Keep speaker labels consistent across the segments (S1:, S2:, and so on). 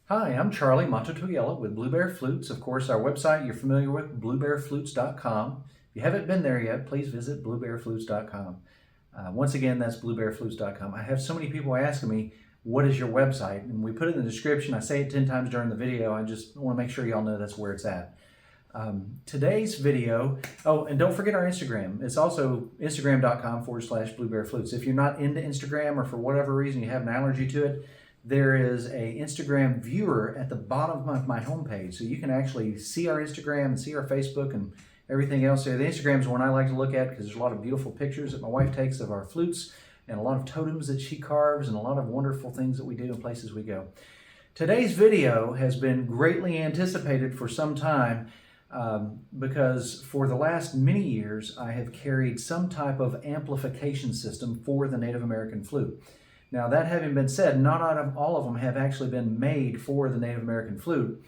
S1: Hi, I'm Charlie Mato-Toyela with Blue Bear Flutes. Of course, our website you're familiar with, bluebearflutes.com. If you haven't been there yet, please visit bluebearflutes.com. Once again, that's bluebearflutes.com. I have so many people asking me, what is your website? And we put it in the description. I say it 10 times during the video. I just want to make sure y'all know that's where it's at. Today's video, oh, and don't forget our Instagram. It's also instagram.com/bluebearflutes. If you're not into Instagram or for whatever reason you have an allergy to it, there is a Instagram viewer at the bottom of my homepage. So you can actually see our Instagram and see our Facebook and everything else there. The Instagram is one I like to look at because there's a lot of beautiful pictures that my wife takes of our flutes and a lot of totems that she carves and a lot of wonderful things that we do and places we go. Today's video has been greatly anticipated for some time because for the last many years I have carried some type of amplification system for the Native American flute. Now, that having been said, not all of them have actually been made for the Native American flute.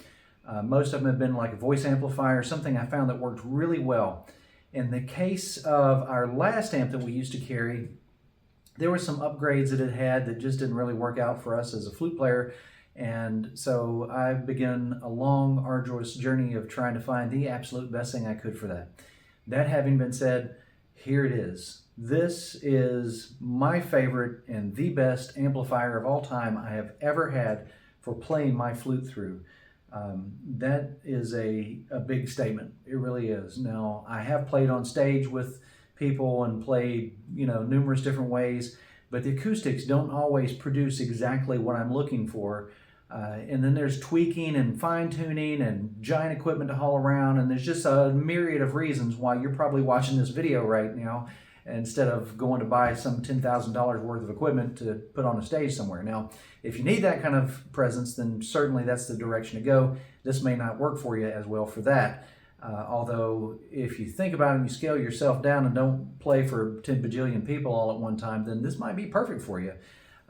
S1: Most of them have been like a voice amplifier, something I found that worked really well. In the case of our last amp that we used to carry, there were some upgrades that it had that just didn't really work out for us as a flute player. And so I began a long, arduous journey of trying to find the absolute best thing I could for that. That having been said, here it is. This is my favorite and the best amplifier of all time I have ever had for playing my flute through. That is a big statement. It really is. Now, I have played on stage with people and played, numerous different ways, but the acoustics don't always produce exactly what I'm looking for. And then there's tweaking and fine-tuning and giant equipment to haul around, and there's just a myriad of reasons why you're probably watching this video right now instead of going to buy some $10,000 worth of equipment to put on a stage somewhere. Now, if you need that kind of presence, then certainly that's the direction to go. This may not work for you as well for that. Although, if you think about it and you scale yourself down and don't play for 10 bajillion people all at one time, then this might be perfect for you.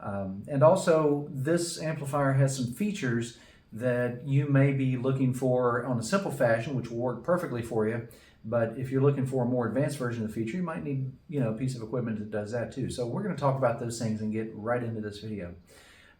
S1: And also, this amplifier has some features that you may be looking for on a simple fashion, which will work perfectly for you. But if you're looking for a more advanced version of the feature, you might need, a piece of equipment that does that too. So we're going to talk about those things and get right into this video.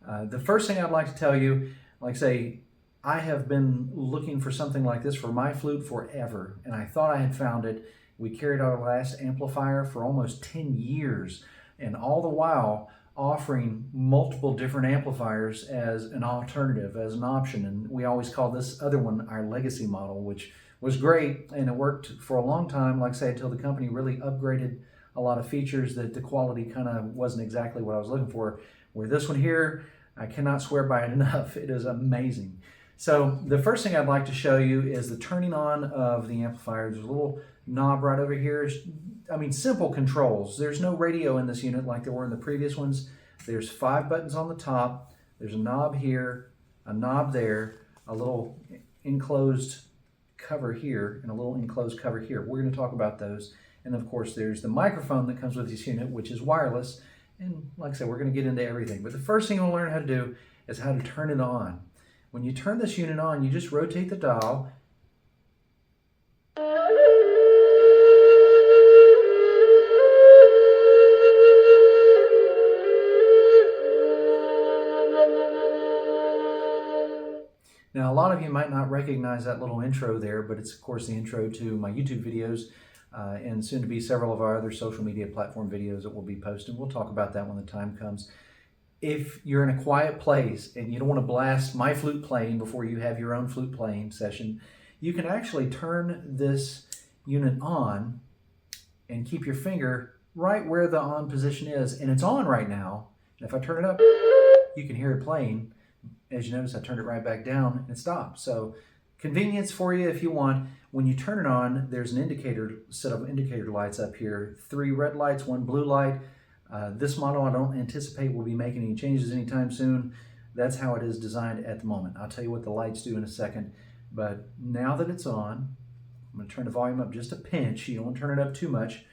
S1: The first thing I'd like to tell you, like I say, I have been looking for something like this for my flute forever, and I thought I had found it. We carried our last amplifier for almost 10 years, and all the while offering multiple different amplifiers as an alternative, as an option. And we always call this other one our legacy model, which was great, and it worked for a long time, like I say, until the company really upgraded a lot of features that the quality kind of wasn't exactly what I was looking for. Where this one here, I cannot swear by it enough. It is amazing. So the first thing I'd like to show you is the turning on of the amplifier. There's a little knob right over here. Simple controls. There's no radio in this unit like there were in the previous ones. There's 5 buttons on the top. There's a knob here, a knob there, a little enclosed cover here, and a little enclosed cover here. We're going to talk about those. And of course, there's the microphone that comes with this unit, which is wireless. And like I said, we're going to get into everything. But the first thing you'll learn how to do is how to turn it on. When you turn this unit on, you just rotate the dial. Now, a lot of you might not recognize that little intro there, but it's, of course, the intro to my YouTube videos and soon to be several of our other social media platform videos that we'll be posting. We'll talk about that when the time comes. If you're in a quiet place and you don't want to blast my flute playing before you have your own flute playing session, you can actually turn this unit on and keep your finger right where the on position is. And it's on right now. And if I turn it up, you can hear it playing. As you notice, I turned it right back down and it stopped. So convenience for you if you want. When you turn it on, there's an indicator, set of indicator lights up here. 3 red lights, 1 blue light. This model I don't anticipate will be making any changes anytime soon. That's how it is designed at the moment. I'll tell you what the lights do in a second. But now that it's on, I'm going to turn the volume up just a pinch. You don't want to turn it up too much.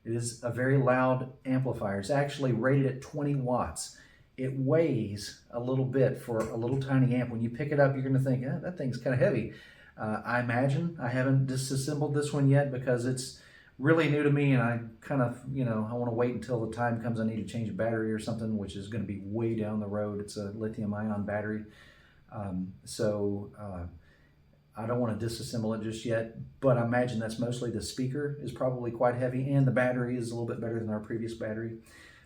S1: It is a very loud amplifier. It's actually rated at 20 watts. It weighs a little bit for a little tiny amp. When you pick it up, you're going to think, that thing's kind of heavy. I imagine. I haven't disassembled this one yet because it's really new to me, and I kind of, I want to wait until the time comes I need to change a battery or something, which is going to be way down the road. It's a lithium-ion battery. I don't want to disassemble it just yet, but I imagine that's mostly the speaker is probably quite heavy, and the battery is a little bit better than our previous battery.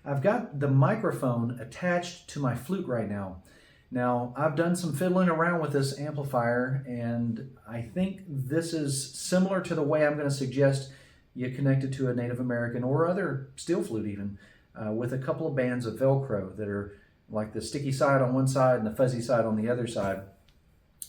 S1: I've got the microphone attached to my flute right now. Now, I've done some fiddling around with this amplifier, and I think this is similar to the way I'm going to suggest you connect it to a Native American or other steel flute even, with a couple of bands of Velcro that are like the sticky side on one side and the fuzzy side on the other side.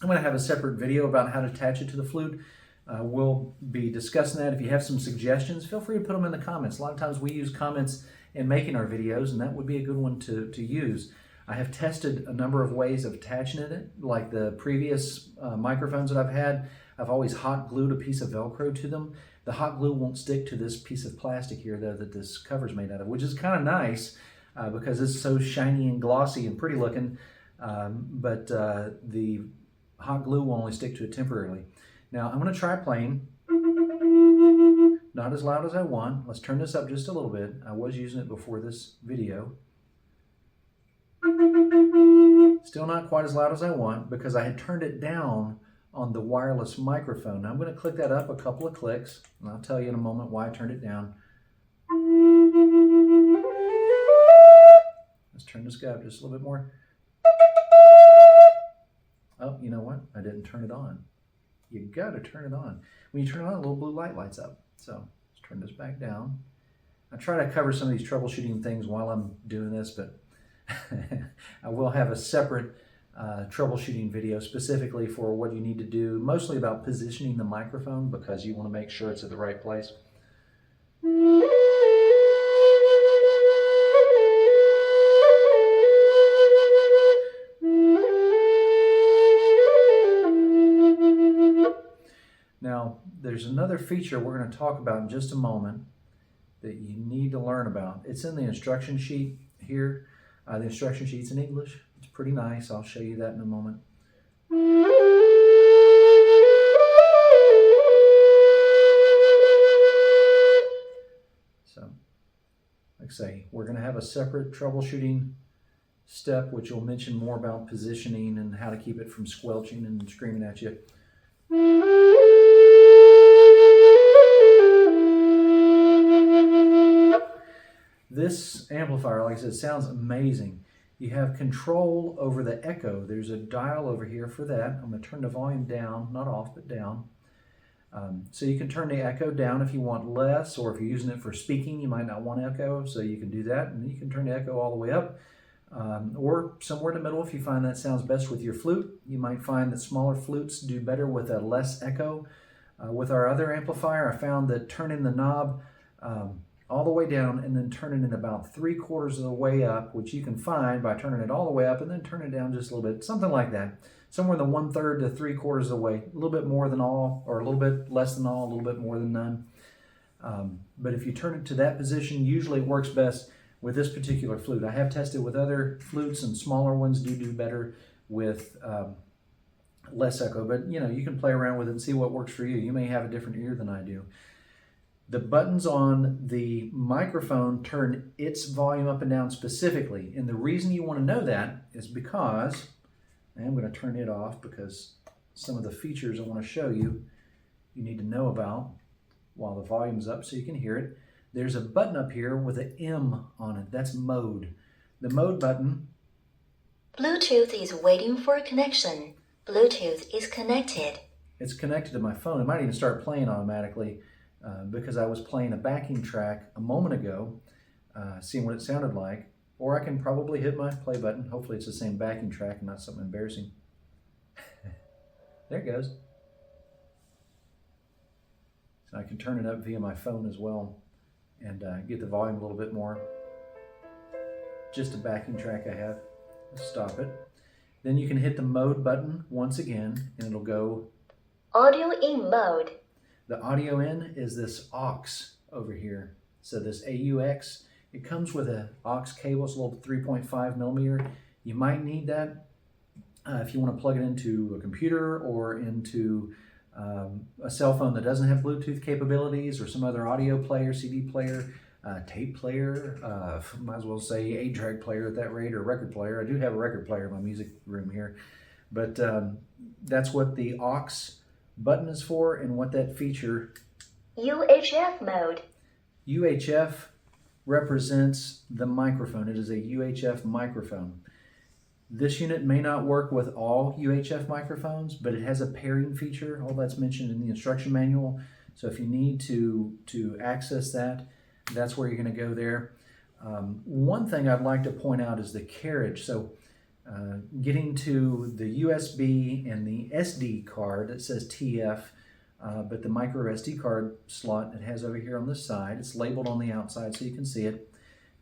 S1: I'm going to have a separate video about how to attach it to the flute. We'll be discussing that. If you have some suggestions, feel free to put them in the comments. A lot of times we use comments in making our videos, and that would be a good one to use. I have tested a number of ways of attaching it. Like the previous microphones that I've had, I've always hot glued a piece of Velcro to them. The hot glue won't stick to this piece of plastic here though that this cover's made out of, which is kind of nice because it's so shiny and glossy and pretty looking. But the hot glue will only stick to it temporarily. Now I'm going to try playing. Not as loud as I want. Let's turn this up just a little bit. I was using it before this video. Still not quite as loud as I want because I had turned it down on the wireless microphone. Now I'm going to click that up a couple of clicks, and I'll tell you in a moment why I turned it down. Let's turn this guy up just a little bit more. Oh, you know what? I didn't turn it on. You got to turn it on. When you turn it on, a little blue light lights up. So let's turn this back down. I try to cover some of these troubleshooting things while I'm doing this, but I will have a separate troubleshooting video specifically for what you need to do, mostly about positioning the microphone because you want to make sure it's at the right place. Now, there's another feature we're going to talk about in just a moment that you need to learn about. It's in the instruction sheet here. The instruction sheet's in English. It's pretty nice. I'll show you that in a moment. So, like I say, we're going to have a separate troubleshooting step, which will mention more about positioning and how to keep it from squelching and screaming at you. This amplifier, like I said, sounds amazing. You have control over the echo. There's a dial over here for that. I'm going to turn the volume down, not off, but down. So you can turn the echo down if you want less, or if you're using it for speaking, you might not want echo, so you can do that. And then you can turn the echo all the way up, or somewhere in the middle if you find that sounds best with your flute. You might find that smaller flutes do better with a less echo. With our other amplifier, I found that turning the knob all the way down and then turning it about 3/4 of the way up, which you can find by turning it all the way up and then turning it down just a little bit, something like that. Somewhere in the 1/3 to 3/4 of the way, a little bit more than all, or a little bit less than all, a little bit more than none. But if you turn it to that position, usually it works best with this particular flute. I have tested with other flutes, and smaller ones do better with less echo, but you know, you can play around with it and see what works for you. You may have a different ear than I do. The buttons on the microphone turn its volume up and down specifically. And the reason you want to know that is because, I'm going to turn it off because some of the features I want to show you, you need to know about while the volume's up so you can hear it. There's a button up here with an M on it. That's mode. The mode button.
S2: Bluetooth is waiting for connection. Bluetooth is connected.
S1: It's connected to my phone. It might even start playing automatically. Because I was playing a backing track a moment ago, seeing what it sounded like, or I can probably hit my play button. Hopefully it's the same backing track and not something embarrassing. There it goes. So I can turn it up via my phone as well and get the volume a little bit more. Just a backing track I have. Stop it. Then you can hit the mode button once again and it'll go
S2: Audio in mode.
S1: The audio in is this aux over here. So this AUX, it comes with an aux cable, it's a little 3.5 millimeter. You might need that if you want to plug it into a computer or into a cell phone that doesn't have Bluetooth capabilities, or some other audio player, CD player, tape player, might as well say 8-track player at that rate, or record player. I do have a record player in my music room here. But that's what the aux button is for and what that feature.
S2: UHF mode.
S1: UHF represents the microphone. It is a UHF microphone. This unit may not work with all UHF microphones, but it has a pairing feature. All that's mentioned in the instruction manual. So if you need to access that, that's where you're going to go there. One thing I'd like to point out is the carriage. So getting to the USB and the SD card, it says TF, but the micro SD card slot it has over here on this side, it's labeled on the outside so you can see it.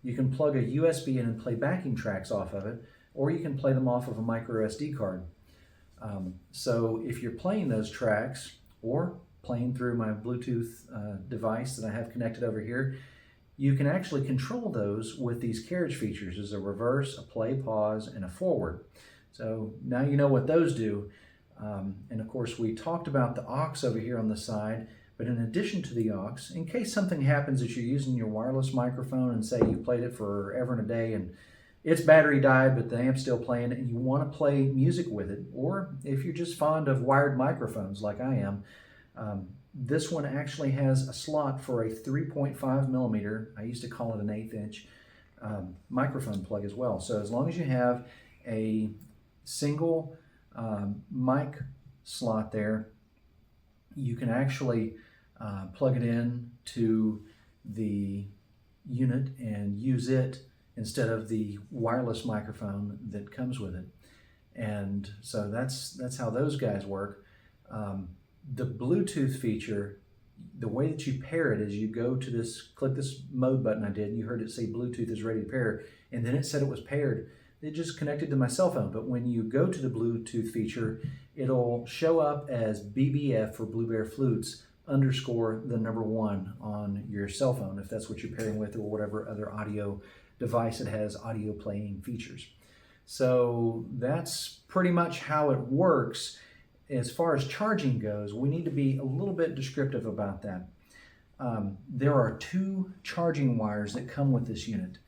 S1: You can plug a USB in and play backing tracks off of it, or you can play them off of a micro SD card. So if you're playing those tracks or playing through my Bluetooth device that I have connected over here, you can actually control those with these carriage features. There's a reverse, a play, pause, and a forward. So now you know what those do. And of course, we talked about the aux over here on the side, but in addition to the aux, in case something happens that you're using your wireless microphone and say you played it forever and a day and its battery died, but the amp's still playing and you want to play music with it, or if you're just fond of wired microphones like I am, this one actually has a slot for a 3.5 millimeter, I used to call it an 1/8 inch, microphone plug as well. So as long as you have a single mic slot there, you can actually plug it in to the unit and use it instead of the wireless microphone that comes with it. And so that's how those guys work. The Bluetooth feature, the way that you pair it is you go to this, click this mode button I did, and you heard it say Bluetooth is ready to pair, and then it said it was paired. It just connected to my cell phone, but when you go to the Bluetooth feature, it'll show up as BBF for Blue Bear Flutes _ the number 1 on your cell phone, if that's what you're pairing with, or whatever other audio device that has audio playing features. So that's pretty much how it works. As far as charging goes, we need to be a little bit descriptive about that. There are 2 charging wires that come with this unit.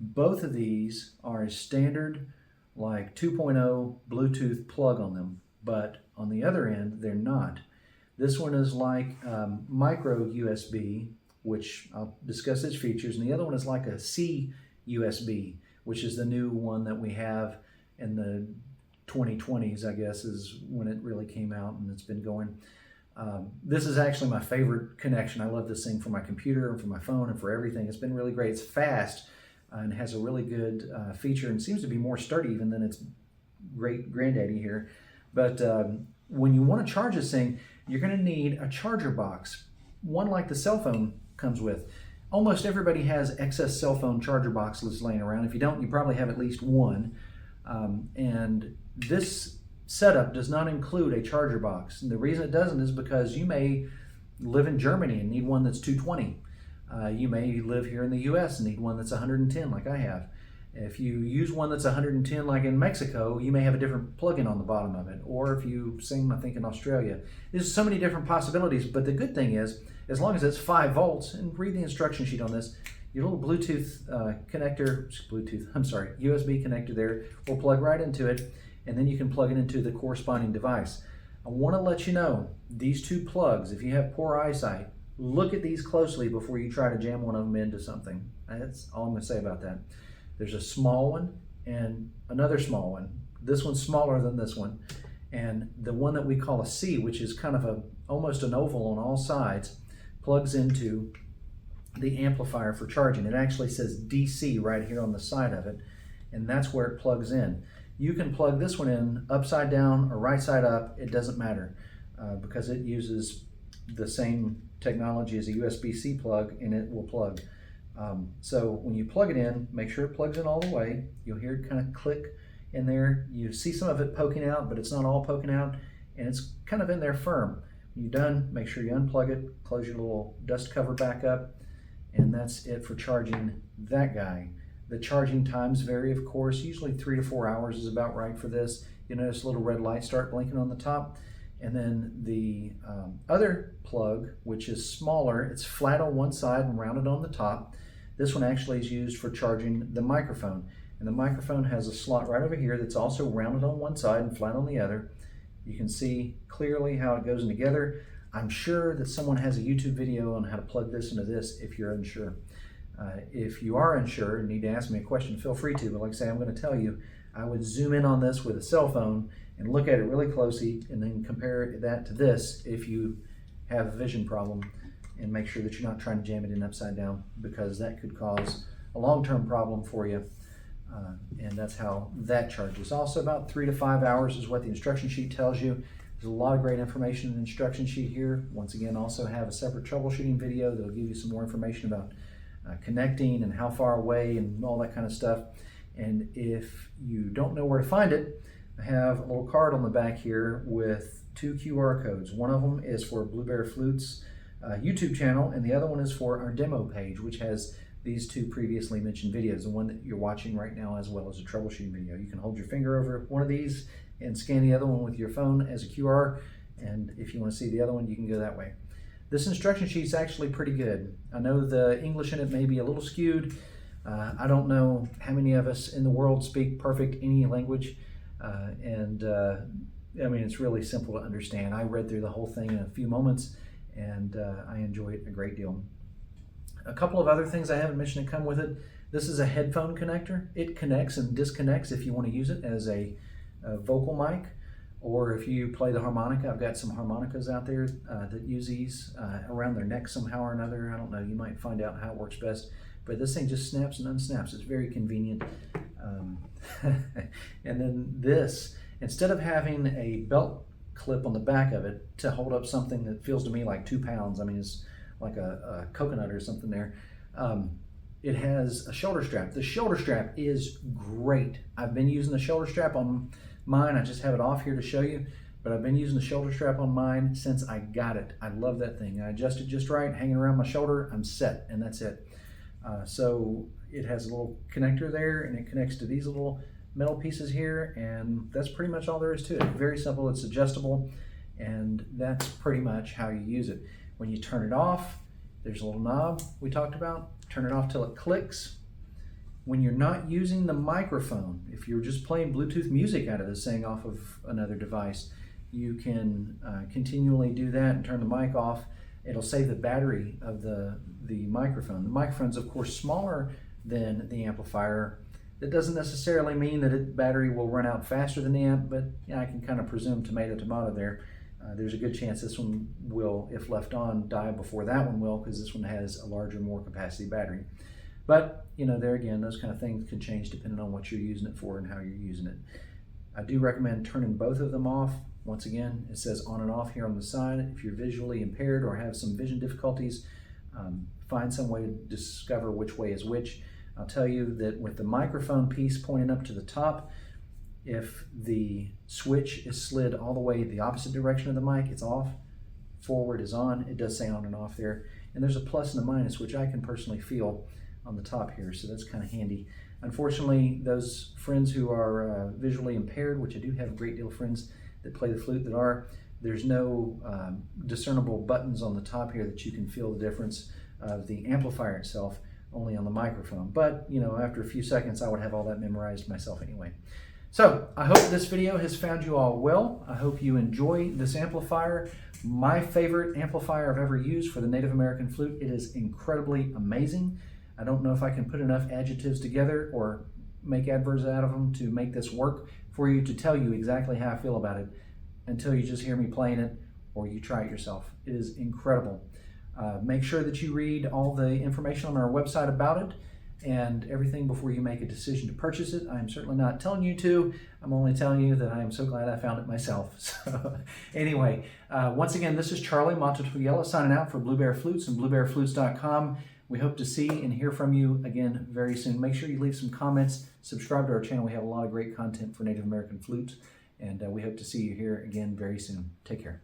S1: Both of these are a standard like 2.0 Bluetooth plug on them, but on the other end, they're not. This one is like micro USB, which I'll discuss its features, and the other one is like a C USB, which is the new one that we have in the 2020s, I guess, is when it really came out, and it's been going. This is actually my favorite connection. I love this thing for my computer and for my phone and for everything. It's been really great. It's fast and has a really good feature and seems to be more sturdy even than its great granddaddy here. But when you want to charge this thing, you're going to need a charger box, one like the cell phone comes with. Almost everybody has excess cell phone charger boxes laying around. If you don't, you probably have at least one. And this setup does not include a charger box. And the reason it doesn't is because you may live in Germany and need one that's 220. You may live here in the US and need one that's 110 like I have. If you use one that's 110 like in Mexico, you may have a different plug-in on the bottom of it. Or if you sing, I think, in Australia. There's so many different possibilities, but the good thing is, as long as it's 5 volts, and read the instruction sheet on this, your little Bluetooth USB connector there will plug right into it, and then you can plug it into the corresponding device. I want to let you know, these 2 plugs, if you have poor eyesight, look at these closely before you try to jam one of them into something. That's all I'm going to say about that. There's a small one and another small one. This one's smaller than this one. And the one that we call a C, which is kind of almost an oval on all sides, plugs into the amplifier for charging. It actually says DC right here on the side of it, and that's where it plugs in. You can plug this one in upside down or right side up, it doesn't matter, because it uses the same technology as a USB-C plug, and it will plug. So when you plug it in, make sure it plugs in all the way. You'll hear it kind of click in there. You see some of it poking out, but it's not all poking out, and it's kind of in there firm. When you're done, make sure you unplug it, close your little dust cover back up, and that's it for charging that guy. The charging times vary, of course. Usually 3 to 4 hours is about right for this. You notice a little red light start blinking on the top. And then the other plug, which is smaller, it's flat on one side and rounded on the top. This one actually is used for charging the microphone. And the microphone has a slot right over here that's also rounded on one side and flat on the other. You can see clearly how it goes in together. I'm sure that someone has a YouTube video on how to plug this into this if you're unsure. If you are unsure and need to ask me a question, feel free to, but like I say, I'm going to tell you, I would zoom in on this with a cell phone and look at it really closely and then compare that to this if you have a vision problem, and make sure that you're not trying to jam it in upside down, because that could cause a long-term problem for you. And that's how that charges. Also, about 3 to 5 hours is what the instruction sheet tells you. There's a lot of great information in the instruction sheet here. Once again, also have a separate troubleshooting video that'll give you some more information about connecting and how far away and all that kind of stuff. And if you don't know where to find it, I have a little card on the back here with 2 QR codes. One of them is for Blue Bear Flutes YouTube channel, and the other one is for our demo page, which has these 2 previously mentioned videos, the one that you're watching right now, as well as a troubleshooting video. You can hold your finger over one of these and scan the other one with your phone as a QR, and if you want to see the other one, you can go that way. This instruction sheet is actually pretty good. I know the English in it may be a little skewed. I don't know how many of us in the world speak perfect any language, I mean, it's really simple to understand. I read through the whole thing in a few moments, and I enjoy it a great deal. A couple of other things I haven't mentioned that come with it. This is a headphone connector. It connects and disconnects if you want to use it as a vocal mic, or if you play the harmonica. I've got some harmonicas out there that use these around their neck somehow or another. I don't know, you might find out how it works best. But this thing just snaps and unsnaps. It's very convenient. And then this, instead of having a belt clip on the back of it to hold up something that feels to me like 2 pounds, I mean, it's like a coconut or something there, it has a shoulder strap. The shoulder strap is great. I've been using the shoulder strap on mine. I just have it off here to show you, but I've been using the shoulder strap on mine since I got it. I love that thing. I adjust it just right, hanging around my shoulder, I'm set, and that's it. So it has a little connector there, and it connects to these little metal pieces here, and that's pretty much all there is to it. Very simple, it's adjustable, and that's pretty much how you use it. When you turn it off, there's a little knob we talked about. Turn it off till it clicks. When you're not using the microphone, if you're just playing Bluetooth music out of this thing off of another device, you can continually do that and turn the mic off. It'll save the battery of the microphone. The microphone's of course smaller than the amplifier. That doesn't necessarily mean that the battery will run out faster than the amp, but yeah, I can kind of presume tomato there. There's a good chance this one will, if left on, die before that one will, because this one has a larger, more capacity battery. But, you know, there again, those kind of things can change depending on what you're using it for and how you're using it. I do recommend turning both of them off. Once again, it says on and off here on the side. If you're visually impaired or have some vision difficulties, find some way to discover which way is which. I'll tell you that with the microphone piece pointing up to the top, if the switch is slid all the way the opposite direction of the mic, it's off. Forward is on. It does say on and off there. And there's a plus and a minus, which I can personally feel on the top here, so that's kind of handy. Unfortunately, those friends who are visually impaired, which I do have a great deal of friends that play the flute that are, there's no discernible buttons on the top here that you can feel the difference of the amplifier itself, only on the microphone. But, you know, after a few seconds, I would have all that memorized myself anyway. So I hope this video has found you all well. I hope you enjoy this amplifier. My favorite amplifier I've ever used for the Native American flute. It is incredibly amazing. I don't know if I can put enough adjectives together or make adverbs out of them to make this work for you to tell you exactly how I feel about it until you just hear me playing it or you try it yourself. It is incredible. Make sure that you read all the information on our website about it and everything before you make a decision to purchase it. I'm certainly not telling you to. I'm only telling you that I am so glad I found it myself. So anyway, once again, this is Charlie Mato-Toyela signing out for Blue Bear Flutes and bluebearflutes.com. We hope to see and hear from you again very soon. Make sure you leave some comments, subscribe to our channel. We have a lot of great content for Native American flutes, and we hope to see you here again very soon. Take care.